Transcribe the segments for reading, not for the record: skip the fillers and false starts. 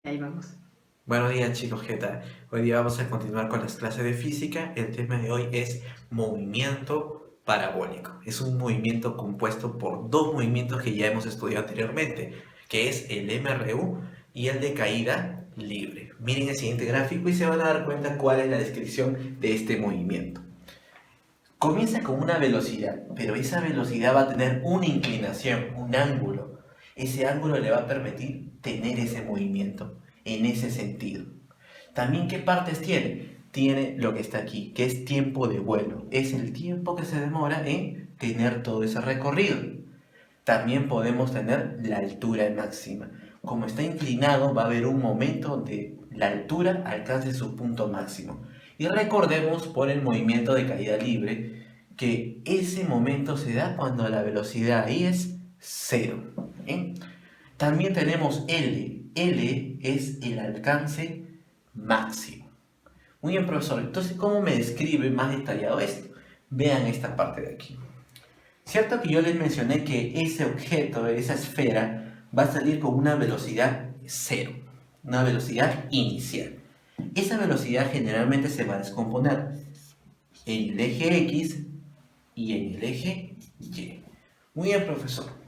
Ahí vamos. Buenos días chicos, ¿qué tal? Hoy día vamos a continuar con las clases de física. El tema de hoy es movimiento parabólico. Es un movimiento compuesto por dos movimientos que ya hemos estudiado anteriormente, que es el MRU y el de caída libre. Miren el siguiente gráfico y se van a dar cuenta cuál es la descripción de este movimiento. Comienza con una velocidad, pero esa velocidad va a tener una inclinación, un ángulo. Ese ángulo le va a permitir tener ese movimiento en ese sentido. También, ¿qué partes tiene? Tiene lo que está aquí, que es tiempo de vuelo. Es el tiempo que se demora en tener todo ese recorrido. También podemos tener la altura máxima. Como está inclinado, va a haber un momento donde la altura alcance su punto máximo. Y recordemos por el movimiento de caída libre que ese momento se da cuando la velocidad ahí es cero. ¿Bien? También tenemos L. L es el alcance máximo. Muy bien, profesor. Entonces, ¿cómo me describe más detallado esto? Vean esta parte de aquí. Cierto que yo les mencioné que ese objeto, esa esfera, va a salir con una velocidad cero, una velocidad inicial. Esa velocidad generalmente se va a descomponer en el eje X y en el eje Y. Muy bien, profesor.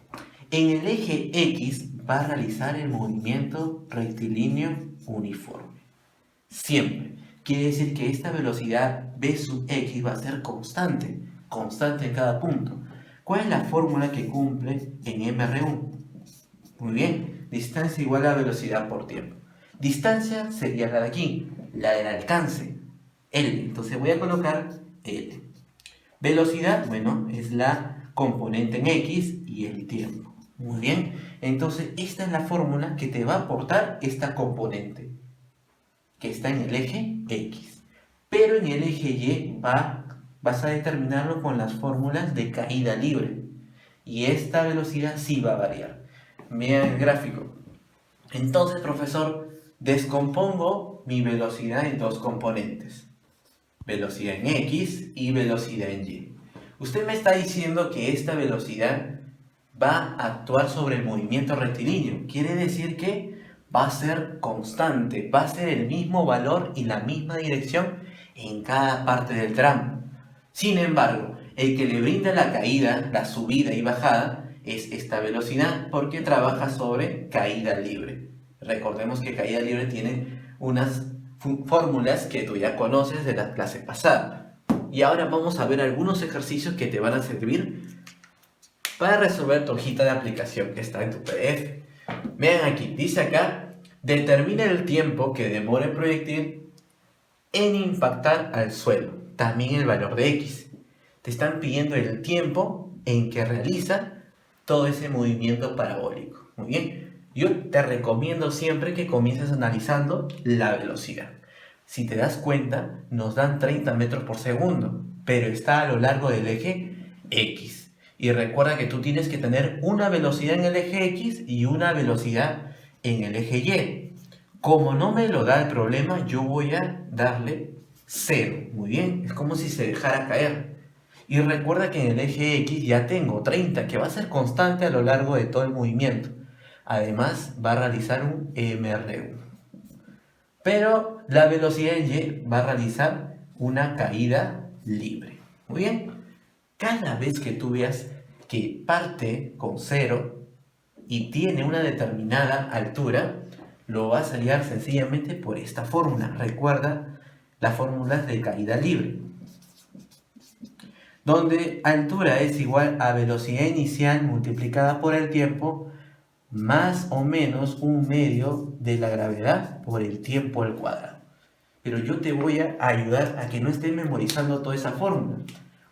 En el eje X va a realizar el movimiento rectilíneo uniforme. Siempre. Quiere decir que esta velocidad v sub x va a ser constante, constante en cada punto. ¿Cuál es la fórmula que cumple en MR1? Muy bien, distancia igual a velocidad por tiempo. Distancia sería la de aquí, la del alcance, L. Entonces voy a colocar L. Velocidad, bueno, es la componente en X y el tiempo. Muy bien, entonces esta es la fórmula que te va a aportar esta componente, que está en el eje X. Pero en el eje Y vas a determinarlo con las fórmulas de caída libre. Y esta velocidad sí va a variar. Vean el gráfico. Entonces, profesor, descompongo mi velocidad en dos componentes. Velocidad en X y velocidad en Y. Usted me está diciendo que esta velocidad va a actuar sobre el movimiento rectilíneo. Quiere decir que va a ser constante, va a ser el mismo valor y la misma dirección en cada parte del tramo. Sin embargo, el que le brinda la caída, la subida y bajada, es esta velocidad porque trabaja sobre caída libre. Recordemos que caída libre tiene unas fórmulas que tú ya conoces de la clase pasada. Y ahora vamos a ver algunos ejercicios que te van a servir para resolver tu hojita de aplicación que está en tu PDF. Vean aquí, dice acá, determina el tiempo que demora el proyectil en impactar al suelo, también el valor de X. Te están pidiendo el tiempo en que realiza todo ese movimiento parabólico. Muy bien, yo te recomiendo siempre que comiences analizando la velocidad. Si te das cuenta, nos dan 30 metros por segundo, pero está a lo largo del eje X. Y recuerda que tú tienes que tener una velocidad en el eje X y una velocidad en el eje Y. Como no me lo da el problema, yo voy a darle 0. Muy bien, es como si se dejara caer. Y recuerda que en el eje X ya tengo 30, que va a ser constante a lo largo de todo el movimiento. Además, va a realizar un MRU. Pero la velocidad en Y va a realizar una caída libre. Muy bien, cada vez que tú veas que parte con 0 y tiene una determinada altura, lo vas a hallar sencillamente por esta fórmula. Recuerda las fórmulas de caída libre, donde altura es igual a velocidad inicial multiplicada por el tiempo más o menos un medio de la gravedad por el tiempo al cuadrado. Pero yo te voy a ayudar a que no estés memorizando toda esa fórmula.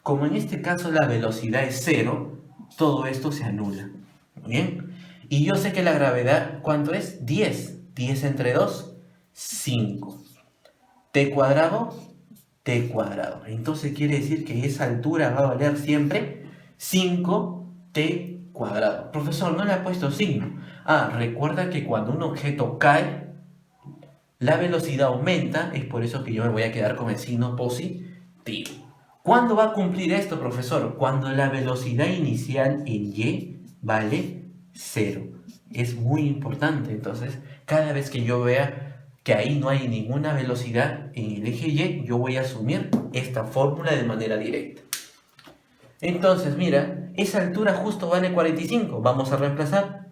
Como en este caso la velocidad es 0, todo esto se anula. ¿Bien? Y yo sé que la gravedad, ¿cuánto es? 10. 10 entre 2, 5. T cuadrado, T cuadrado. Entonces quiere decir que esa altura va a valer siempre 5T cuadrado. Profesor, no le ha puesto signo. Recuerda que cuando un objeto cae, la velocidad aumenta, es por eso que yo me voy a quedar con el signo positivo. ¿Cuándo va a cumplir esto, profesor? Cuando la velocidad inicial en Y vale 0. Es muy importante, entonces Cada vez que yo vea que ahí no hay ninguna velocidad en el eje Y, yo voy a asumir esta fórmula de manera directa. Entonces, mira, esa altura justo vale 45. Vamos a reemplazar.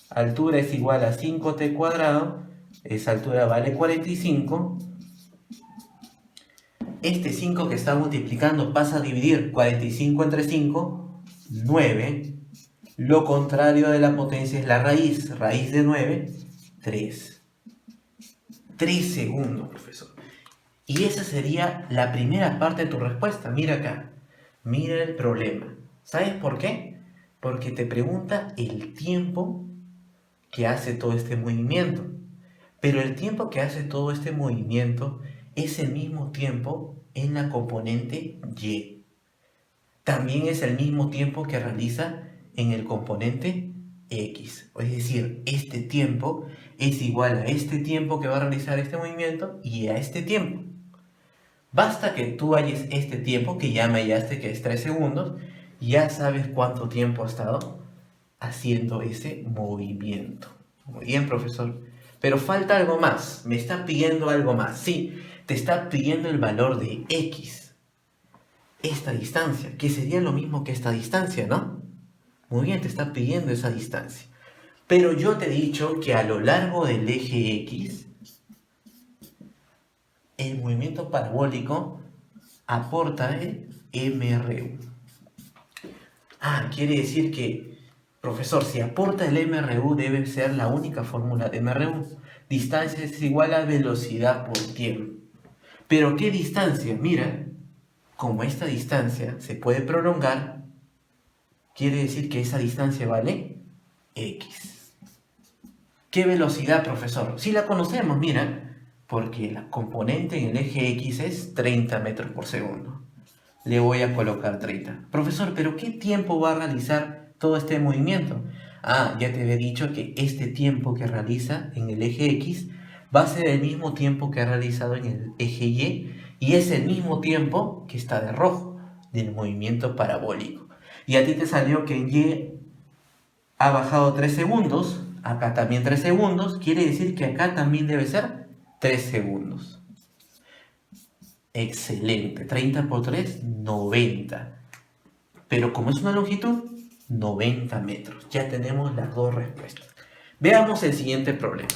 Altura es igual a 5t cuadrado. Esa altura vale 45. Este 5 que está multiplicando pasa a dividir 45 entre 5, 9. Lo contrario de la potencia es la raíz. Raíz de 9, 3. 3 segundos, profesor. Y esa sería la primera parte de tu respuesta. Mira acá. Mira el problema. ¿Sabes por qué? Porque te pregunta el tiempo que hace todo este movimiento. Pero el tiempo que hace todo este movimiento es el mismo tiempo en la componente Y. También es el mismo tiempo que realiza en el componente X. Es decir, este tiempo es igual a este tiempo que va a realizar este movimiento y a este tiempo. Basta que tú halles este tiempo, que ya me hallaste que es 3 segundos, y ya sabes cuánto tiempo ha estado haciendo ese movimiento. Muy bien, profesor. Pero falta algo más. Me está pidiendo algo más. Sí, te está pidiendo el valor de X. Esta distancia, que sería lo mismo que esta distancia, ¿no? Muy bien, te está pidiendo esa distancia. Pero yo te he dicho que a lo largo del eje X, el movimiento parabólico aporta el MRU. Quiere decir que, profesor, si aporta el MRU debe ser la única fórmula de MRU. Distancia es igual a velocidad por tiempo. ¿Pero qué distancia? Mira, como esta distancia se puede prolongar, quiere decir que esa distancia vale X. ¿Qué velocidad, profesor? Si la conocemos, mira, porque la componente en el eje X es 30 metros por segundo. Le voy a colocar 30. Profesor, ¿pero qué tiempo va a realizar todo este movimiento? Ya te había dicho que este tiempo que realiza en el eje X va a ser el mismo tiempo que ha realizado en el eje y es el mismo tiempo que está de rojo, del movimiento parabólico. Y a ti te salió que Y ha bajado 3 segundos, acá también 3 segundos, quiere decir que acá también debe ser 3 segundos. Excelente, 30 por 3, 90. Pero como es una longitud, 90 metros. Ya tenemos las dos respuestas. Veamos el siguiente problema.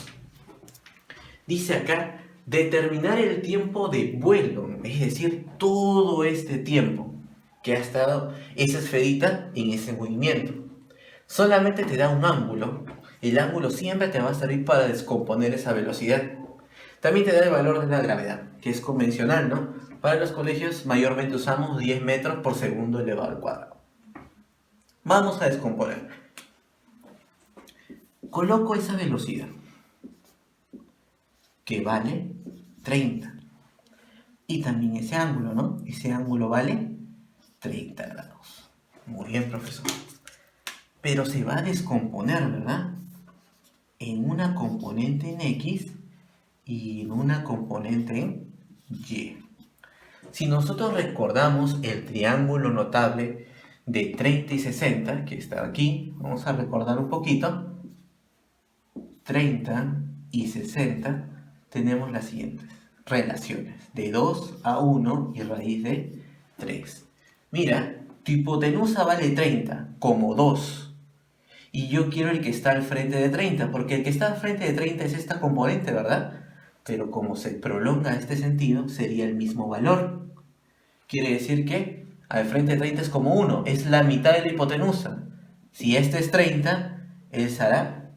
Dice acá, determinar el tiempo de vuelo, es decir, todo este tiempo que ha estado esa esferita en ese movimiento. Solamente te da un ángulo. El ángulo siempre te va a servir para descomponer esa velocidad. También te da el valor de la gravedad, que es convencional, ¿no? Para los colegios mayormente usamos 10 metros por segundo elevado al cuadrado. Vamos a descomponer. Coloco esa velocidad, que vale 30. Y también ese ángulo, ¿no? Ese ángulo vale 30 grados. Muy bien, profesor. Pero se va a descomponer, ¿verdad? En una componente en X y en una componente en Y. Si nosotros recordamos el triángulo notable de 30 y 60, que está aquí, vamos a recordar un poquito. 30 y 60 tenemos las siguientes relaciones, de 2 a 1 y raíz de 3. Mira, tu hipotenusa vale 30 como 2. Y yo quiero el que está al frente de 30, porque el que está al frente de 30 es esta componente, ¿verdad? Pero como se prolonga este sentido, sería el mismo valor. Quiere decir que al frente de 30 es como 1, es la mitad de la hipotenusa. Si este es 30, él será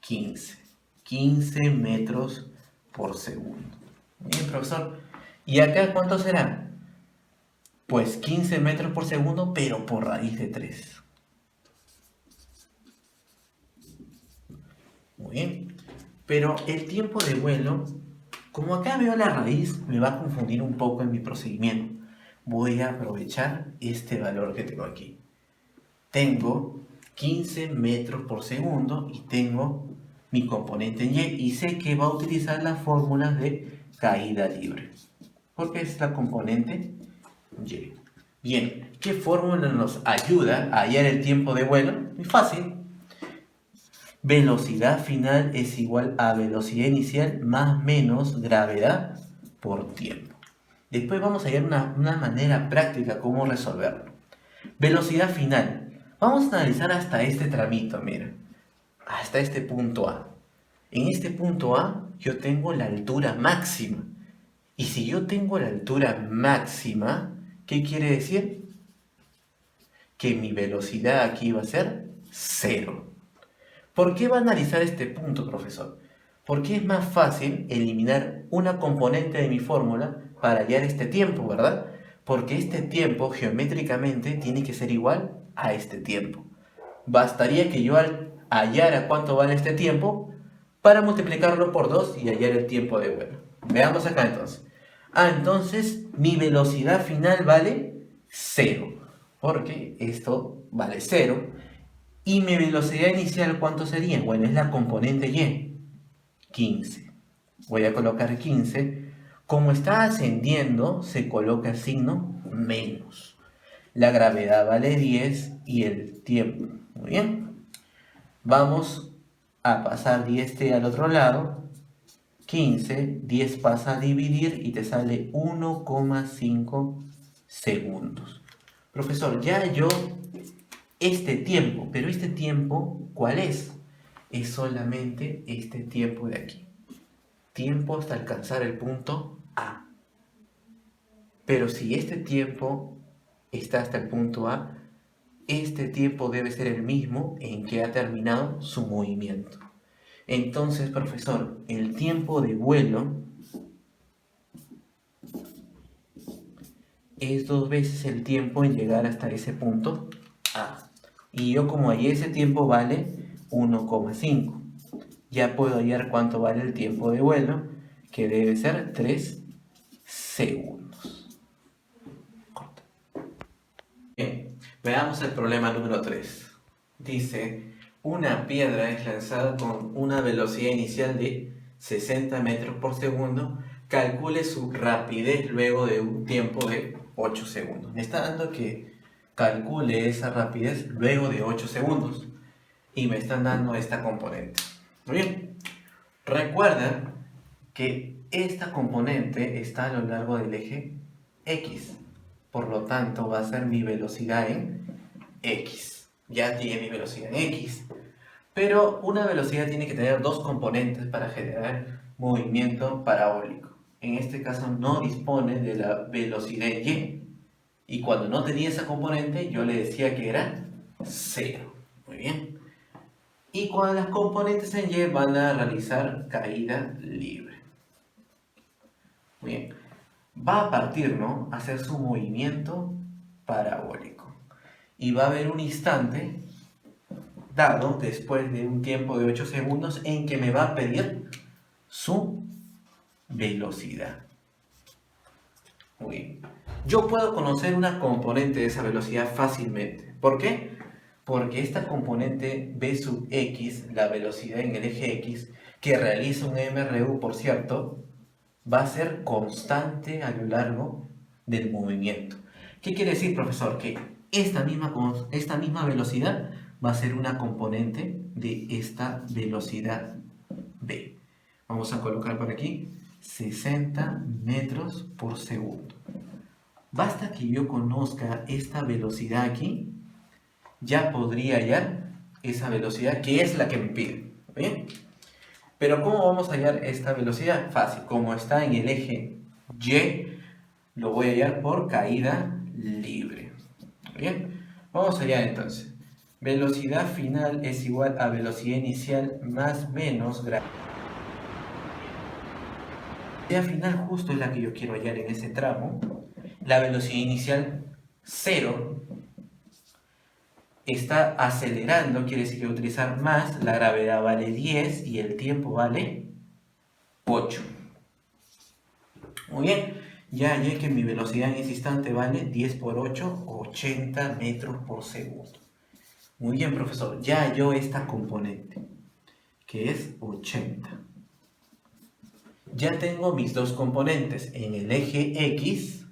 15 metros por segundo. Bien, profesor. ¿Y acá cuánto será? Pues 15 metros por segundo, pero por raíz de 3. Muy bien. Pero el tiempo de vuelo, como acá veo la raíz, me va a confundir un poco en mi procedimiento. Voy a aprovechar este valor que tengo aquí. Tengo 15 metros por segundo y tengo mi componente en Y y sé que va a utilizar la fórmula de caída libre, porque es la componente Y. Bien, ¿qué fórmula nos ayuda a hallar el tiempo de vuelo? Muy fácil. Velocidad final es igual a velocidad inicial más menos gravedad por tiempo. Después vamos a ver una manera práctica cómo resolverlo. Velocidad final. Vamos a analizar hasta este tramito, mira. Hasta este punto A. En este punto A yo tengo la altura máxima. Y si yo tengo la altura máxima, ¿qué quiere decir? Que mi velocidad aquí va a ser 0. ¿Por qué va a analizar este punto, profesor? Porque es más fácil eliminar una componente de mi fórmula para hallar este tiempo, ¿verdad? Porque este tiempo geométricamente tiene que ser igual a este tiempo. Bastaría que yo hallara cuánto vale este tiempo para multiplicarlo por 2 y hallar el tiempo de vuelo. Veamos acá entonces. Entonces mi velocidad final vale 0, porque esto vale 0. ¿Y mi velocidad inicial cuánto sería? Bueno, es la componente y, 15. Voy a colocar 15. Como está ascendiendo, se coloca el signo menos. La gravedad vale 10 y el tiempo. Muy bien. Vamos a pasar 10t al otro lado. 15, 10 pasa a dividir y te sale 1,5 segundos. Profesor, ya yo este tiempo, pero este tiempo, ¿cuál es? Es solamente este tiempo de aquí. Tiempo hasta alcanzar el punto A. Pero si este tiempo está hasta el punto A, este tiempo debe ser el mismo en que ha terminado su movimiento. Entonces, profesor, el tiempo de vuelo es 2 veces el tiempo en llegar hasta ese punto A. Y yo como ahí ese tiempo vale 1,5. Ya puedo hallar cuánto vale el tiempo de vuelo, que debe ser 3 segundos. Bien, veamos el problema número 3. Dice, una piedra es lanzada con una velocidad inicial de 60 metros por segundo. Calcule su rapidez luego de un tiempo de 8 segundos. Me está dando que calcule esa rapidez luego de 8 segundos. Y me están dando esta componente. Muy bien. Recuerda que esta componente está a lo largo del eje X. Por lo tanto, va a ser mi velocidad en X. Ya tiene mi velocidad en X. Pero una velocidad tiene que tener dos componentes para generar movimiento parabólico. En este caso no dispone de la velocidad en Y. Y cuando no tenía esa componente, yo le decía que era 0. Muy bien. Y cuando las componentes en Y van a realizar caída libre. Muy bien. Va a partir, ¿no? A hacer su movimiento parabólico. Y va a haber un instante dado después de un tiempo de 8 segundos en que me va a pedir su velocidad. Muy bien. Yo puedo conocer una componente de esa velocidad fácilmente. ¿Por qué? Porque esta componente v sub x, la velocidad en el eje x, que realiza un MRU, por cierto, va a ser constante a lo largo del movimiento. ¿Qué quiere decir, profesor? Que esta misma velocidad va a ser una componente de esta velocidad v. Vamos a colocar por aquí 60 metros por segundo. Basta que yo conozca esta velocidad aquí, ya podría hallar esa velocidad que es la que me pide. ¿Bien? Pero ¿cómo vamos a hallar esta velocidad? Fácil, como está en el eje Y, lo voy a hallar por caída libre. Bien, vamos allá entonces. Velocidad final es igual a velocidad inicial más menos gravedad. La velocidad final justo es la que yo quiero hallar en ese tramo. La velocidad inicial 0. Está acelerando, quiere decir que voy a utilizar más, la gravedad vale 10 y el tiempo vale 8. Muy bien, ya hallé que mi velocidad en ese instante vale 10 por 8, 80 metros por segundo. Muy bien, profesor, ya halló esta componente, que es 80. Ya tengo mis dos componentes en el eje X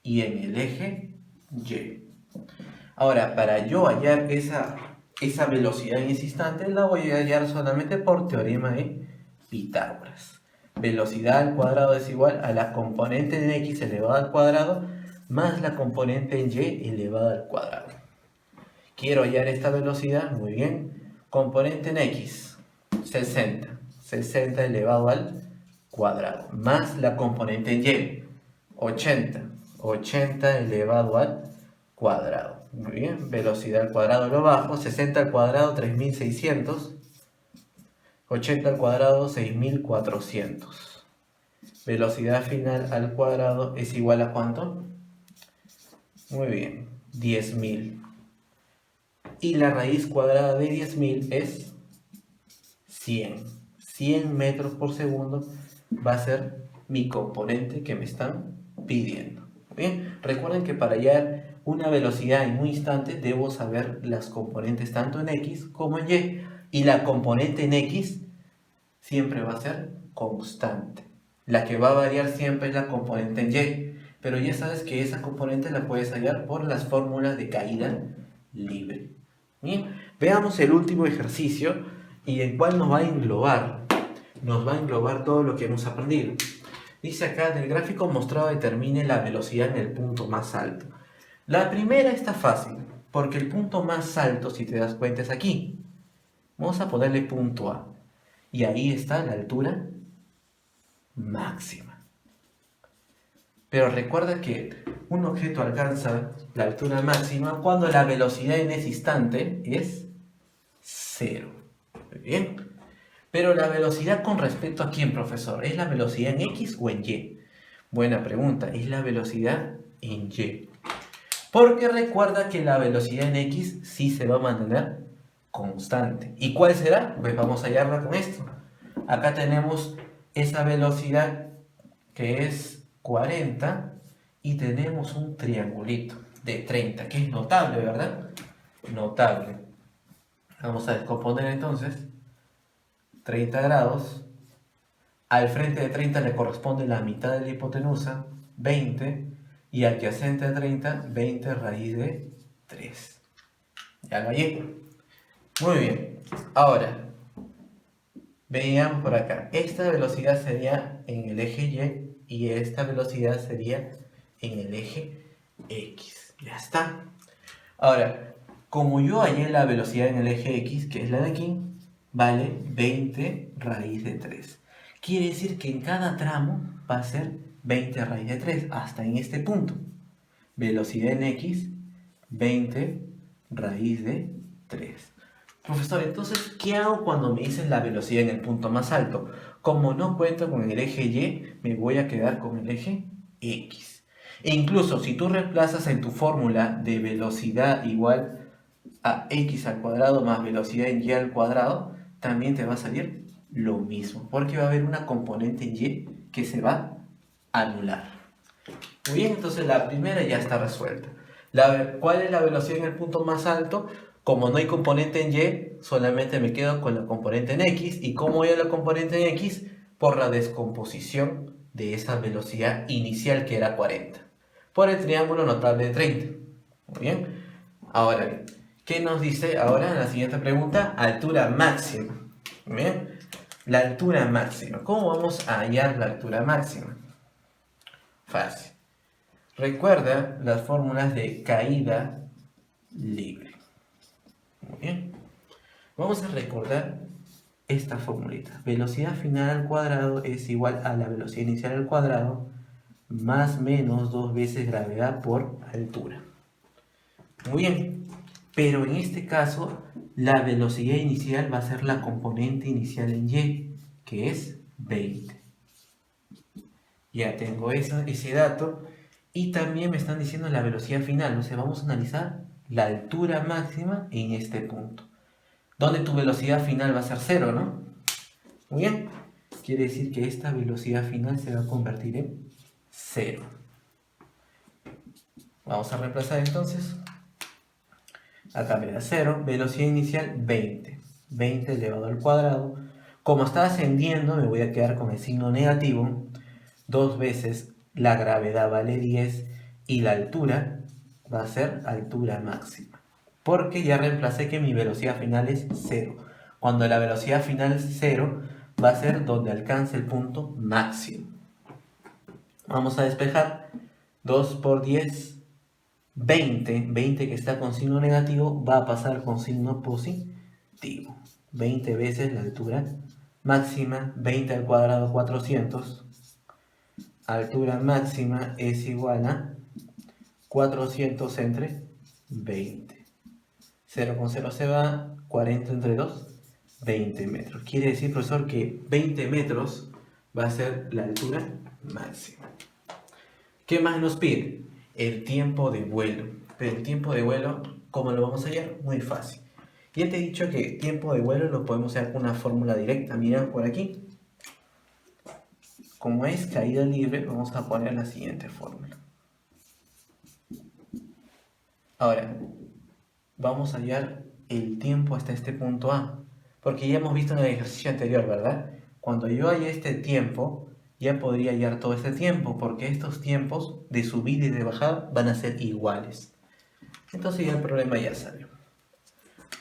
y en el eje Y. Ahora, para yo hallar esa esa velocidad en ese instante la voy a hallar solamente por teorema de Pitágoras. Velocidad al cuadrado es igual a la componente en x elevado al cuadrado más la componente en y elevado al cuadrado. Quiero hallar esta velocidad, muy bien. Componente en x, 60. 60 elevado al cuadrado. Más la componente en y, 80. 80 elevado al cuadrado. Muy bien, velocidad al cuadrado lo bajo. 60 al cuadrado, 3600. 80 al cuadrado, 6400. Velocidad final al cuadrado es igual a ¿cuánto? Muy bien, 10.000. Y la raíz cuadrada de 10.000 es 100. 100 metros por segundo va a ser mi componente que me están pidiendo. Bien, recuerden que para hallar una velocidad en un instante debo saber las componentes tanto en x como en y. Y la componente en x siempre va a ser constante. La que va a variar siempre es la componente en y. Pero ya sabes que esa componente la puedes hallar por las fórmulas de caída libre. Bien, veamos el último ejercicio y el cual nos va a englobar todo lo que hemos aprendido. Dice acá, del gráfico mostrado determine la velocidad en el punto más alto. La primera está fácil, porque el punto más alto, si te das cuenta, es aquí. Vamos a ponerle punto A. Y ahí está la altura máxima. Pero recuerda que un objeto alcanza la altura máxima cuando la velocidad en ese instante es 0. Muy bien. Pero la velocidad con respecto a quién, profesor, ¿es la velocidad en X o en Y? Buena pregunta, es la velocidad en Y. Porque recuerda que la velocidad en X sí se va a mantener constante. ¿Y cuál será? Pues vamos a hallarla con esto. Acá tenemos esa velocidad que es 40 y tenemos un triangulito de 30, que es notable, ¿verdad? Notable. Vamos a descomponer entonces. 30 grados. Al frente de 30 le corresponde la mitad de la hipotenusa, 20, y adyacente a 30, 20 raíz de 3. Ya lo hallé. Muy bien. Ahora, veamos por acá. Esta velocidad sería en el eje y esta velocidad sería en el eje X. Ya está. Ahora, como yo hallé la velocidad en el eje X, que es la de aquí, vale 20 raíz de 3. Quiere decir que en cada tramo va a ser 20 raíz de 3, hasta en este punto. Velocidad en X, 20 raíz de 3. Profesor, entonces, ¿qué hago cuando me dicen la velocidad en el punto más alto? Como no cuento con el eje Y, me voy a quedar con el eje X. E incluso si tú reemplazas en tu fórmula de velocidad igual a x al cuadrado más velocidad en y al cuadrado, también te va a salir lo mismo, porque va a haber una componente en y que se va a anular. Muy bien, entonces la primera ya está resuelta. ¿Cuál es la velocidad en el punto más alto? Como no hay componente en y, solamente me quedo con la componente en x. ¿Y cómo voy a la componente en x? Por la descomposición de esa velocidad inicial que era 40. Por el triángulo notable de 30. Muy bien. Ahora, ¿qué nos dice ahora en la siguiente pregunta? Altura máxima. Muy bien. La altura máxima. ¿Cómo vamos a hallar la altura máxima? Fácil. Recuerda las fórmulas de caída libre. Muy bien. Vamos a recordar esta formulita. Velocidad final al cuadrado es igual a la velocidad inicial al cuadrado más menos 2 veces gravedad por altura. Muy bien. Pero en este caso, la velocidad inicial va a ser la componente inicial en y, que es 20. Ya tengo ese dato. Y también me están diciendo la velocidad final. O sea, vamos a analizar la altura máxima en este punto. Donde tu velocidad final va a ser 0, ¿no? Muy bien. Quiere decir que esta velocidad final se va a convertir en 0. Vamos a reemplazar entonces. Acá me da 0. Velocidad inicial 20. 20 elevado al cuadrado. Como está ascendiendo, me voy a quedar con el signo negativo. 2 veces la gravedad vale 10 y la altura va a ser altura máxima. porque ya reemplacé que mi velocidad final es 0. Cuando la velocidad final es 0, va a ser donde alcance el punto máximo. Vamos a despejar. 2 por 10, 20. 20 que está con signo negativo va a pasar con signo positivo. 20 veces la altura máxima, 20 al cuadrado 400. Altura máxima es igual a 400 entre 20. 0 con 0 se va, 40 entre 2, 20 metros. Quiere decir, profesor, que 20 metros va a ser la altura máxima. ¿Qué más nos pide? El tiempo de vuelo. Pero el tiempo de vuelo, ¿cómo lo vamos a hallar? Muy fácil. Ya te he dicho que tiempo de vuelo lo podemos hacer con una fórmula directa. Mira por aquí. Como es caída libre, vamos a poner la siguiente fórmula. Ahora, vamos a hallar el tiempo hasta este punto A. Porque ya hemos visto en el ejercicio anterior, ¿verdad? Cuando yo hallé este tiempo, ya podría hallar todo este tiempo, porque estos tiempos de subida y de bajada van a ser iguales. Entonces ya el problema ya salió.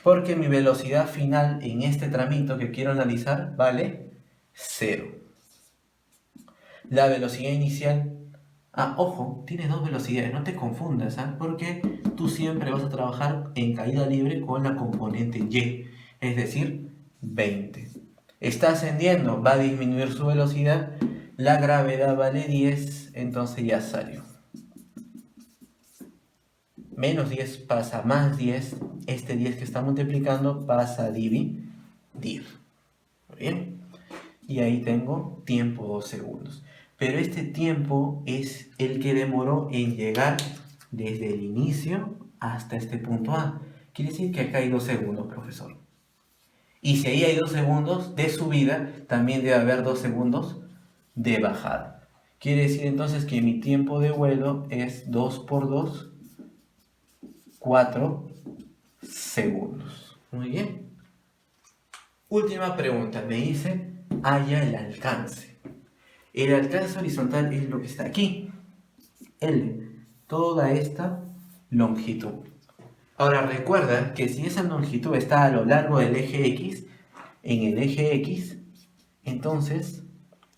Porque mi velocidad final en este tramito que quiero analizar vale 0. La velocidad inicial... ojo, tiene dos velocidades, no te confundas, porque tú siempre vas a trabajar en caída libre con la componente y, es decir, 20. Está ascendiendo, va a disminuir su velocidad, la gravedad vale 10, entonces ya salió. Menos 10 pasa a más 10, este 10 que está multiplicando pasa a dividir. ¿Muy bien? Y ahí tengo tiempo 2 segundos. Pero este tiempo es el que demoró en llegar desde el inicio hasta este punto A. Quiere decir que acá hay 2 segundos, profesor. Y si ahí hay 2 segundos de subida, también debe haber 2 segundos de bajada. Quiere decir entonces que mi tiempo de vuelo es 2 por 2, 4 segundos. Muy bien. Última pregunta. Me dice, halla el alcance. El alcance horizontal es lo que está aquí. L. Toda esta longitud. Ahora recuerda que si esa longitud está a lo largo del eje X, en el eje X, entonces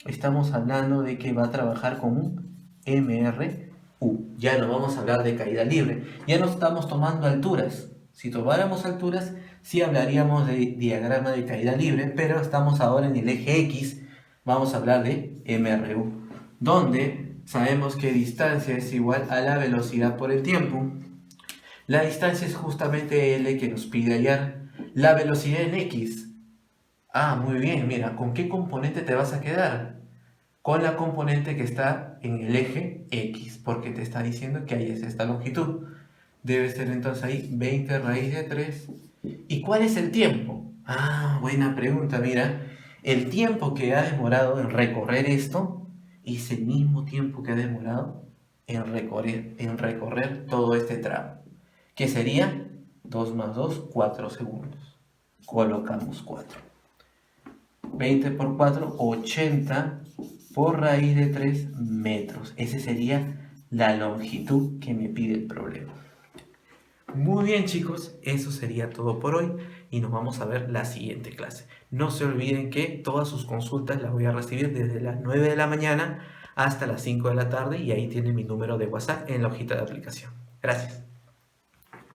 estamos hablando de que va a trabajar con un MRU. Ya no vamos a hablar de caída libre. Ya no estamos tomando alturas. Si tomáramos alturas, sí hablaríamos de diagrama de caída libre, pero estamos ahora en el eje X. Vamos a hablar de MRU, donde sabemos que distancia es igual a la velocidad por el tiempo. La distancia es justamente L que nos pide hallar. La velocidad en X. Muy bien, mira, ¿con qué componente te vas a quedar? Con la componente que está en el eje X, porque te está diciendo que ahí es esta longitud. Debe ser entonces ahí 20 raíz de 3. ¿Y cuál es el tiempo? Buena pregunta, mira. El tiempo que ha demorado en recorrer esto es el mismo tiempo que ha demorado en recorrer todo este tramo, que sería 2 más 2, 4 segundos. Colocamos 4. 20 por 4, 80 por raíz de 3 metros. Esa sería la longitud que me pide el problema. Muy bien, chicos, eso sería todo por hoy y nos vamos a ver la siguiente clase. No se olviden que todas sus consultas las voy a recibir desde las 9 de la mañana hasta las 5 de la tarde y ahí tienen mi número de WhatsApp en la hojita de aplicación. Gracias.